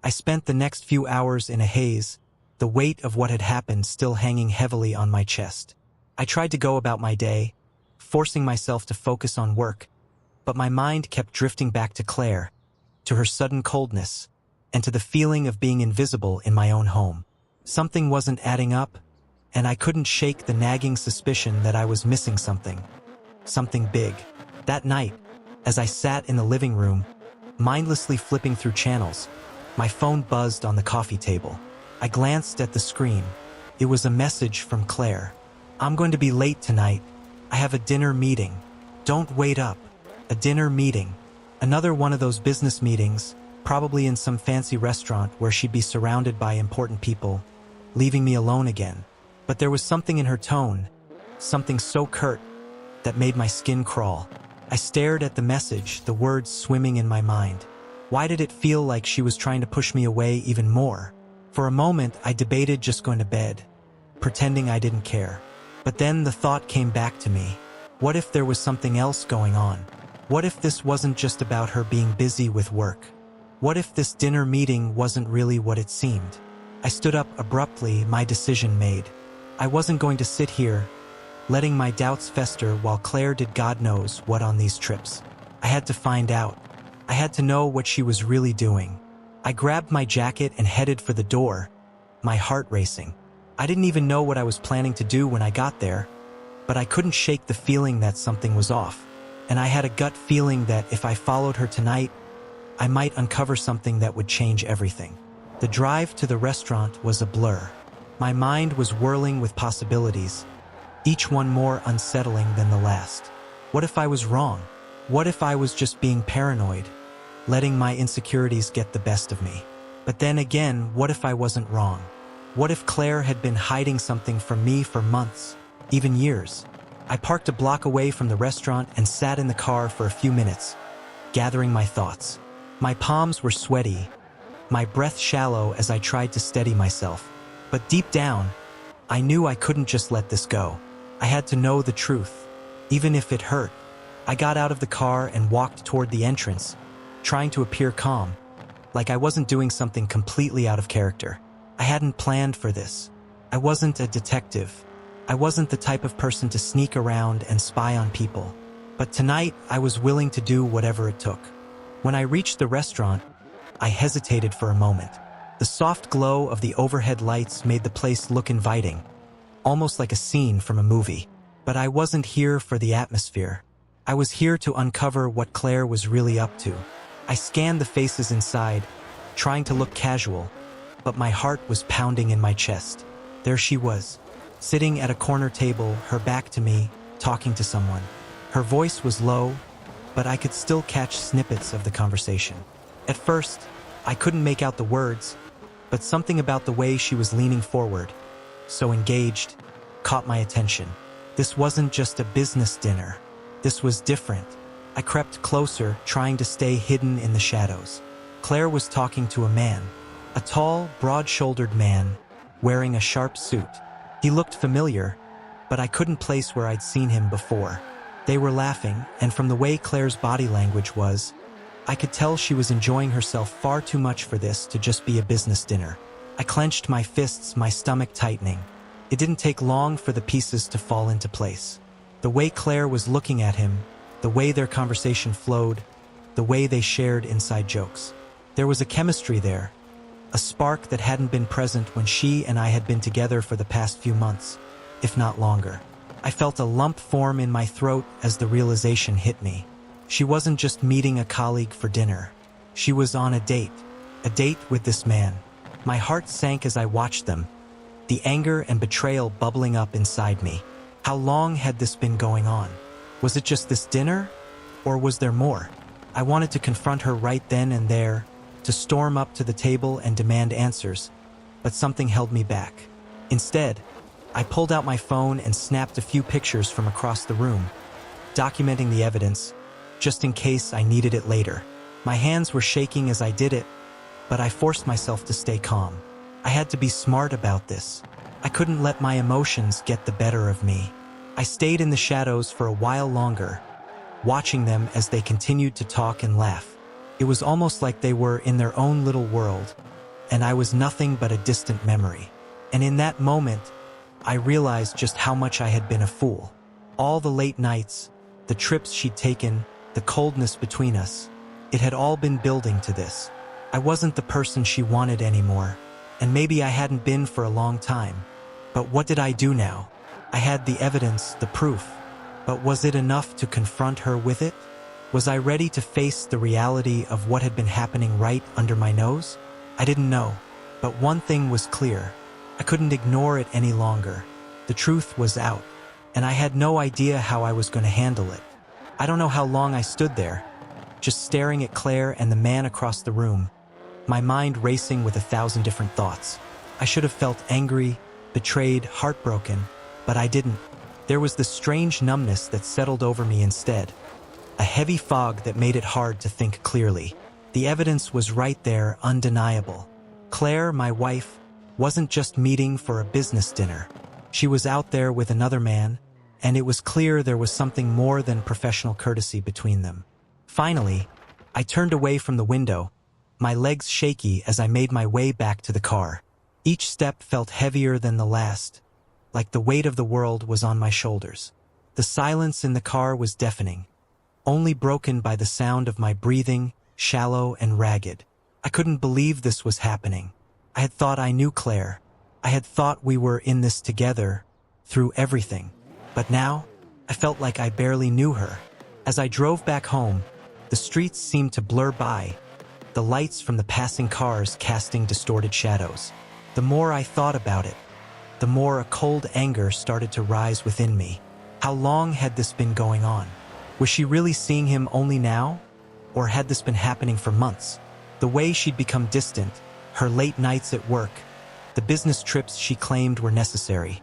I spent the next few hours in a haze, the weight of what had happened still hanging heavily on my chest. I tried to go about my day, forcing myself to focus on work, but my mind kept drifting back to Claire, to her sudden coldness, and to the feeling of being invisible in my own home. Something wasn't adding up, and I couldn't shake the nagging suspicion that I was missing something. Something big. That night, as I sat in the living room, mindlessly flipping through channels, my phone buzzed on the coffee table. I glanced at the screen. It was a message from Claire. "I'm going to be late tonight. I have a dinner meeting. Don't wait up." A dinner meeting. Another one of those business meetings, probably in some fancy restaurant where she'd be surrounded by important people, leaving me alone again. But there was something in her tone, something so curt, that made my skin crawl. I stared at the message, the words swimming in my mind. Why did it feel like she was trying to push me away even more? For a moment, I debated just going to bed, pretending I didn't care. But then the thought came back to me. What if there was something else going on? What if this wasn't just about her being busy with work? What if this dinner meeting wasn't really what it seemed? I stood up abruptly, my decision made. I wasn't going to sit here, letting my doubts fester while Claire did God knows what on these trips. I had to find out. I had to know what she was really doing. I grabbed my jacket and headed for the door, my heart racing. I didn't even know what I was planning to do when I got there, but I couldn't shake the feeling that something was off. And I had a gut feeling that if I followed her tonight, I might uncover something that would change everything. The drive to the restaurant was a blur. My mind was whirling with possibilities, each one more unsettling than the last. What if I was wrong? What if I was just being paranoid, letting my insecurities get the best of me? But then again, what if I wasn't wrong? What if Claire had been hiding something from me for months, even years? I parked a block away from the restaurant and sat in the car for a few minutes, gathering my thoughts. My palms were sweaty, my breath shallow as I tried to steady myself. But deep down, I knew I couldn't just let this go. I had to know the truth, even if it hurt. I got out of the car and walked toward the entrance, trying to appear calm, like I wasn't doing something completely out of character. I hadn't planned for this. I wasn't a detective. I wasn't the type of person to sneak around and spy on people. But tonight, I was willing to do whatever it took. When I reached the restaurant, I hesitated for a moment. The soft glow of the overhead lights made the place look inviting, almost like a scene from a movie. But I wasn't here for the atmosphere. I was here to uncover what Claire was really up to. I scanned the faces inside, trying to look casual, but my heart was pounding in my chest. There she was, sitting at a corner table, her back to me, talking to someone. Her voice was low, but I could still catch snippets of the conversation. At first, I couldn't make out the words, but something about the way she was leaning forward, so engaged, caught my attention. This wasn't just a business dinner. This was different. I crept closer, trying to stay hidden in the shadows. Claire was talking to a man, a tall, broad-shouldered man, wearing a sharp suit. He looked familiar, but I couldn't place where I'd seen him before. They were laughing, and from the way Claire's body language was, I could tell she was enjoying herself far too much for this to just be a business dinner. I clenched my fists, my stomach tightening. It didn't take long for the pieces to fall into place. The way Claire was looking at him, the way their conversation flowed, the way they shared inside jokes. There was a chemistry there, a spark that hadn't been present when she and I had been together for the past few months, if not longer. I felt a lump form in my throat as the realization hit me. She wasn't just meeting a colleague for dinner. She was on a date with this man. My heart sank as I watched them, the anger and betrayal bubbling up inside me. How long had this been going on? Was it just this dinner, or was there more? I wanted to confront her right then and there, to storm up to the table and demand answers, but something held me back. Instead, I pulled out my phone and snapped a few pictures from across the room, documenting the evidence, just in case I needed it later. My hands were shaking as I did it, but I forced myself to stay calm. I had to be smart about this. I couldn't let my emotions get the better of me. I stayed in the shadows for a while longer, watching them as they continued to talk and laugh. It was almost like they were in their own little world, and I was nothing but a distant memory. And in that moment, I realized just how much I had been a fool. All the late nights, the trips she'd taken, the coldness between us, it had all been building to this. I wasn't the person she wanted anymore, and maybe I hadn't been for a long time. But what did I do now? I had the evidence, the proof. But was it enough to confront her with it? Was I ready to face the reality of what had been happening right under my nose? I didn't know. But one thing was clear. I couldn't ignore it any longer. The truth was out, and I had no idea how I was going to handle it. I don't know how long I stood there, just staring at Claire and the man across the room, my mind racing with 1,000 different thoughts. I should have felt angry, betrayed, heartbroken, but I didn't. There was this strange numbness that settled over me instead, a heavy fog that made it hard to think clearly. The evidence was right there, undeniable. Claire, my wife, wasn't just meeting for a business dinner. She was out there with another man, and it was clear there was something more than professional courtesy between them. Finally, I turned away from the window, my legs shaky as I made my way back to the car. Each step felt heavier than the last, like the weight of the world was on my shoulders. The silence in the car was deafening, only broken by the sound of my breathing, shallow and ragged. I couldn't believe this was happening. I had thought I knew Claire. I had thought we were in this together, through everything. But now, I felt like I barely knew her. As I drove back home, the streets seemed to blur by, the lights from the passing cars casting distorted shadows. The more I thought about it, the more a cold anger started to rise within me. How long had this been going on? Was she really seeing him only now? Or had this been happening for months? The way she'd become distant, her late nights at work, the business trips she claimed were necessary.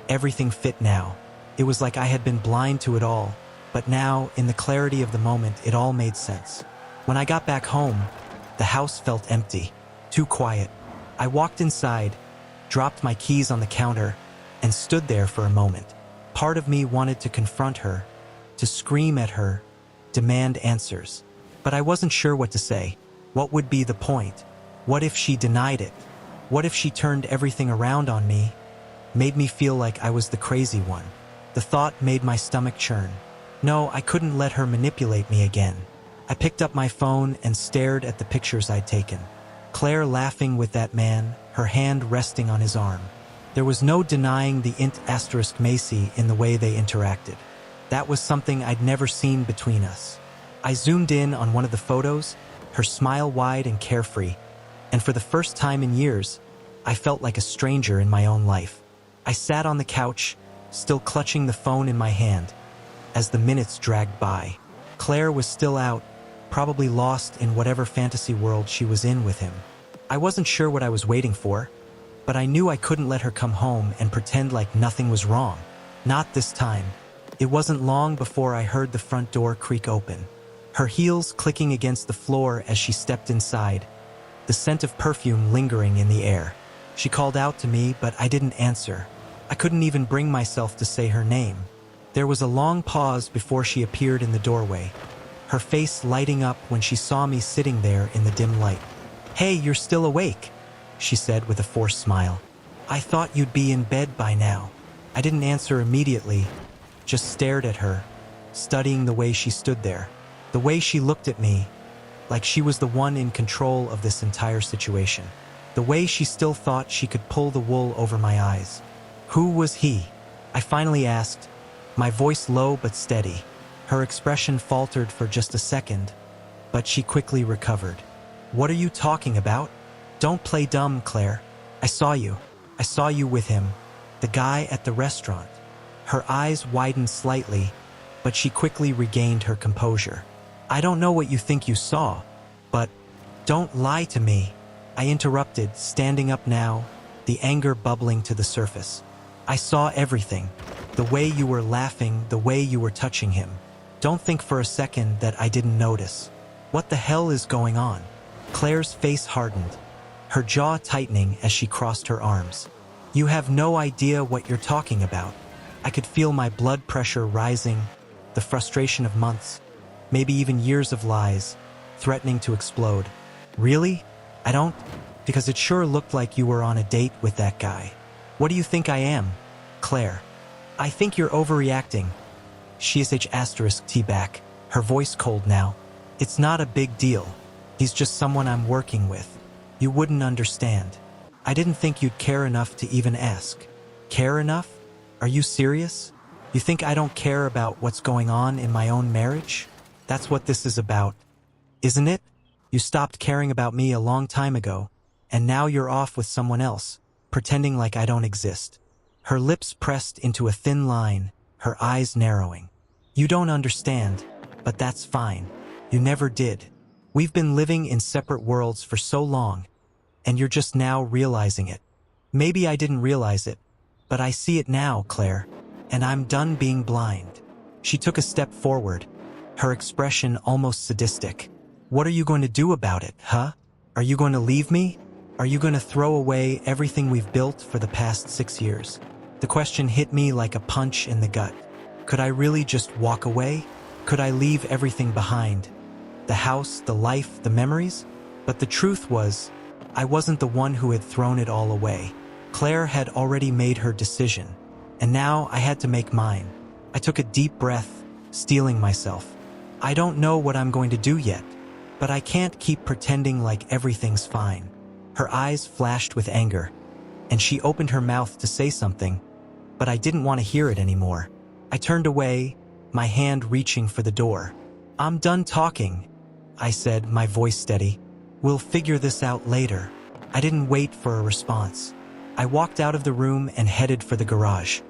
Everything fit now. It was like I had been blind to it all, but now, in the clarity of the moment, it all made sense. When I got back home, the house felt empty, too quiet. I walked inside, dropped my keys on the counter, and stood there for a moment. Part of me wanted to confront her, to scream at her, demand answers. But I wasn't sure what to say. What would be the point? What if she denied it? What if she turned everything around on me, made me feel like I was the crazy one? The thought made my stomach churn. No, I couldn't let her manipulate me again. I picked up my phone and stared at the pictures I'd taken. Claire laughing with that man, her hand resting on his arm. There was no denying the ** Macy in the way they interacted. That was something I'd never seen between us. I zoomed in on one of the photos, her smile wide and carefree, and for the first time in years, I felt like a stranger in my own life. I sat on the couch, still clutching the phone in my hand, as the minutes dragged by. Claire was still out, probably lost in whatever fantasy world she was in with him. I wasn't sure what I was waiting for, but I knew I couldn't let her come home and pretend like nothing was wrong. Not this time. It wasn't long before I heard the front door creak open, her heels clicking against the floor as she stepped inside, the scent of perfume lingering in the air. She called out to me, but I didn't answer. I couldn't even bring myself to say her name. There was a long pause before she appeared in the doorway, her face lighting up when she saw me sitting there in the dim light. "Hey, you're still awake," she said with a forced smile. "I thought you'd be in bed by now." I didn't answer immediately, just stared at her, studying the way she stood there, the way she looked at me, like she was the one in control of this entire situation, the way she still thought she could pull the wool over my eyes. Who was he? I finally asked, my voice low but steady. Her expression faltered for just a second, but she quickly recovered. "What are you talking about? Don't play dumb, Claire. I saw you. I saw you with him, the guy at the restaurant." Her eyes widened slightly, but she quickly regained her composure. "I don't know what you think you saw, but don't lie to me," I interrupted, standing up now, the anger bubbling to the surface. "I saw everything. The way you were laughing, the way you were touching him. Don't think for a second that I didn't notice. What the hell is going on?" Claire's face hardened, her jaw tightening as she crossed her arms. "You have no idea what you're talking about." I could feel my blood pressure rising, the frustration of months, maybe even years of lies, threatening to explode. "Really? I don't..." Because it sure looked like you were on a date with that guy. What do you think I am, Claire? I think you're overreacting. She**T back, her voice cold now. It's not a big deal. He's just someone I'm working with. You wouldn't understand. I didn't think you'd care enough to even ask. Care enough? Are you serious? You think I don't care about what's going on in my own marriage? That's what this is about, isn't it? You stopped caring about me a long time ago, and now you're off with someone else, pretending like I don't exist. Her lips pressed into a thin line, her eyes narrowing. You don't understand, but that's fine. You never did. We've been living in separate worlds for so long, and you're just now realizing it. Maybe I didn't realize it, but I see it now, Claire, and I'm done being blind. She took a step forward, her expression almost sadistic. What are you going to do about it, huh? Are you going to leave me? Are you going to throw away everything we've built for the past 6 years? The question hit me like a punch in the gut. Could I really just walk away? Could I leave everything behind? The house, the life, the memories? But the truth was, I wasn't the one who had thrown it all away. Claire had already made her decision, and now I had to make mine. I took a deep breath, steeling myself. I don't know what I'm going to do yet, but I can't keep pretending like everything's fine. Her eyes flashed with anger, and she opened her mouth to say something, but I didn't want to hear it anymore. I turned away, my hand reaching for the door. I'm done talking, I said, my voice steady. We'll figure this out later. I didn't wait for a response. I walked out of the room and headed for the garage.